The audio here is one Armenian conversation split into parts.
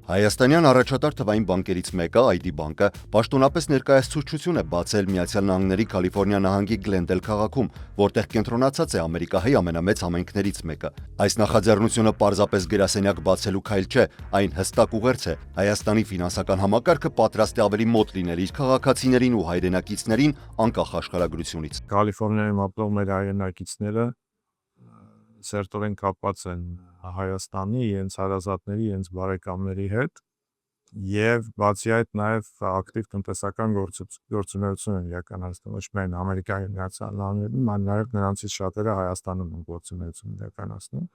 Հայաստանյան առաջատար թվային բանկերից մեկը ID բանկը պաշտոնապես ներկայացուցչություն է բացել Միացյալ Նահանգների Կալիֆոռնիա նահանգի Գլենդել քաղաքում, որտեղ կենտրոնացած է Ամերիկահայ ամենամեծ համայնքներից մեկը։ Այս նախաձեռնությունը պարզապես գրասենյակ բացելու քայլ չէ, այն հստակ ուղերձ է Հայաստանի ֆինանսական համակարգը պատրաստ է ավելի մոտ լինել իր քաղաքացիներին ու հայրենակիցներին անկախ աշխարհագրությունից։ Կալիֆոռնիայում ապրող մեր հայրենակիցները սերտորեն կապված են Հայաստանի, իրենց հարազատների, իրենց բարեկամների հետ եւ բացի այդ նաեւ ակտիվ տնտեսական գործունեություն են իրականացնում, ոչ միայն Ամերիկայի Միացյալ Նահանգներում, այլ նաեւ նրանցից շատերը Հայաստանում են գործունեություն իրականացնում։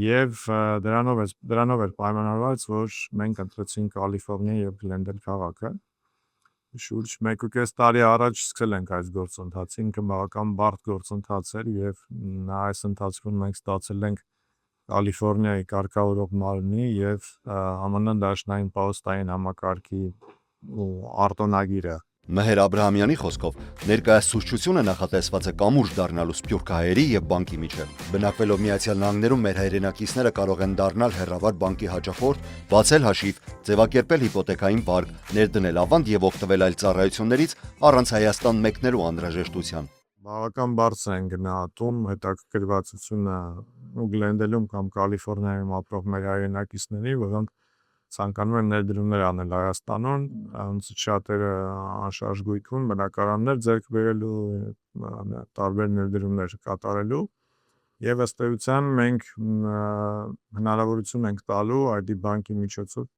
Եվ դրանով էր պայմանավորված, որ մենք ընտրեցինք Կալիֆոռնիա եւ Գլենդել քաղաքը։ Շուրջ 1.5 տարի առաջ սկսել ենք այս գործընթացը, ինքը բավական բարդ գործընթաց էր եւ այս ընթացքում մենք ստացել ենք Կալիֆոռնիայի կարգավորող մարմնի եւ ԱՄՆ դաշնային պահոստային համակարգի արտոնագիրը։ Մեհեր Աբրահամյանի խոսքով ներկայացուցչությունը նախատեսված է կամուրջ դառնալու սփյուռքահայերի եւ բանկի միջեւ։ Բնակվելով Միացյալ Նահանգներում մեր հայրենակիցները կարող են դառնալ հեռավար բանկի հաճախորդ, բացել հաշիվ, ձևակերպել հիպոթեքային վարկ, ներդնել ավանդ եւ օգտվել այլ ծառայություններից առանց Հայաստան մեկնելու անհրաժեշտության։ Բավական բարձր են գնահատում հետաքրքրվածությունը Գլենդելում կամ Կալիֆոռնիայում ապրող մեր հայրենակիցների, որոնք ցանկանում են ներդրումներ անել Հայաստանում, շատերը անշարժ գույքում բնակարաններ ձեռք բերելու, տարբեր ներդրումներ կատարելու եւ ըստ էության մենք հնարավորություն ենք տալու ID բանկի միջոցով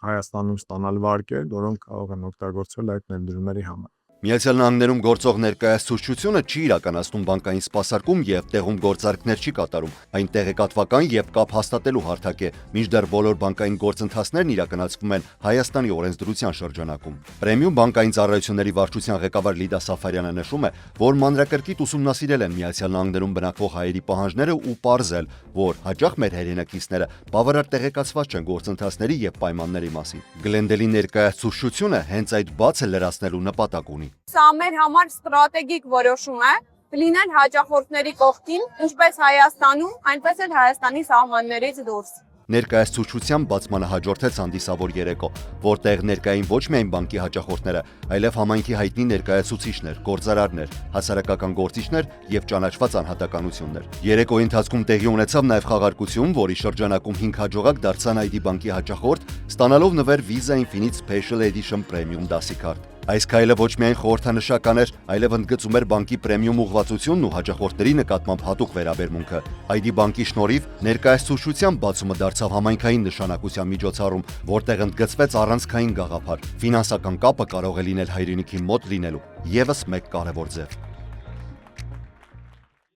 Հայաստանում ստանալ վարկեր, որոնք կարող են օգտագործվել այդ ներդրումների համար։ Միացյալ Նահանգներում գործող ներկայացուցչությունը չի իրականացնում բանկային սպասարկում եւ տեղում գործարքներ չի կատարում։ Այն տեղեկատվական եւ կապ հաստատելու հարթակ է, մինչդեռ բոլոր բանկային գործընթացներն իրականացվում են Հայաստանի օրենսդրության շրջանակում։ Պրեմիում բանկային ծառայությունների վարչության ղեկավար Լիդա Սաֆարյանը նշում է, որ մանրակրկիտ ուսումնասիրել են Միացյալ Նահանգներում բնակվող հայերի պահանջները ու պարզել, որ հաճախ մեր հայրենակիցները բավարար տեղեկացված չեն գործընթացների եւ պայմանների մասին։ Գլենդելի ներկայացուցչությունը հենց այդ բացը լրացնելու նպատակ ունի։ Սա մեր համար ստրատեգիկ որոշում է լինել հաճախորդների կողքին, ինչպես Հայաստանում, այնպես էլ Հայաստանի սահմաններից դուրս։ Ներկայացուցչության բացմանը հաջորդեց հանդիսավոր երեկո, որտեղ ներկային ոչ միայն բանկի հաճախորդները, այլև համայնքի հայտնի ներկայացուցիչներ, գործարարներ, հասարակական գործիչներ եւ ճանաչված անհատականություններ։ Երեկոյի ընթացքում տեղի ունեցավ նաեւ խաղարկություն, որի շրջանակում 5 հաջողակ դարձան ID բանկի հաճախորդ, ստանալով նվեր Visa Infinite Special Edition Premium դասի քարտ։ Այս քայլը ոչ միայն խորհրդանշական էր, այլև ընդգծում էր բանկի պրեմիում ուղղվածությունն ու հաճախորդների նկատմամբ հատուկ վերաբերմունքը։ ID բանկի շնորհիվ ներկայացուցչության բացումը դարձավ համայնքային նշանակության միջոցառում, որտեղ ընդգծվեց առանցքային գաղափար։ Ֆինանսական կապը կարող է լինել հայրենիքի մոտ լինելու եւս մեկ կարևոր ձև։